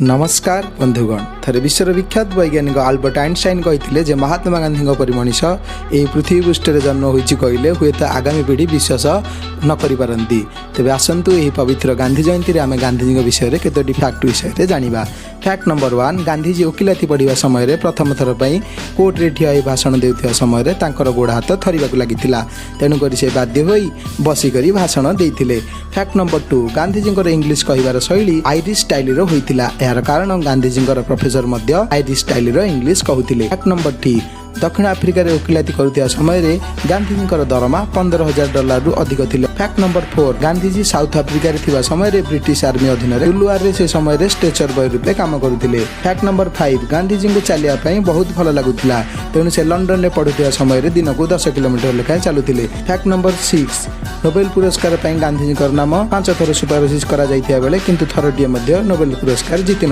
नमस्कार बंधुगण थे विश्वर विख्यात वैज्ञानिक आल्बर्ट आइनस्टाइन कहते जे महात्मा गांधी परी मनीष यही पृथ्वी पृष्ठ जन्म होती कहले हुए तो आगामी पीढ़ी विश्वास न करिपारंती। तेबे आसंतु यही पवित्र गांधी जयंती आम गांधीजी विषय में केतोटी फैक्ट विषय में जानिबा। फैक्ट नंबर 1 गांधीजी वकिलाती पढ़ा समय प्रथम थर पर कोर्टे ठिया भाषण देउथिया समय तांकर गोड़ हाथ थरिबाकु लागितिला, तेणुकरी से बाध्य होई बसिकरी भाषण देइथिले। फैक्ट नंबर 2 गांधीजी इंग्लिश कहिबार शैली आयरिश स्टाइल रो होइतिला, यार कारण गांधीजी प्रोफेसर मध्य आयरिश स्टाइल रो इंग्लिश कहूतिले। फैक्ट नंबर 3 दक्षिण आफ्रिका वकिलाती करुवा समय गांधीजी दरमा $15,000 रु अधिक थिले। Fact number 4 Gandhiji south Africa थिबा समय ब्रिटिश आर्मी अधीन उलुआर से समय स्ट्रेचर बॉय रूपे काम करुथिले। फैक्ट नंबर 5 गांधीजी को चलिया बहुत भल लगुला, तेणु से लंडन में पढ़ुवा समय दिन को 10 किलोमीटर लेखाएं चलुथिले। फैक्ट नंबर 6 नोबेल पुरस्कार गांधीजी नाम 5 थर सुपारिश करा जाइथिया बेले किंतु थरटिए नोबेल पुरस्कार जीति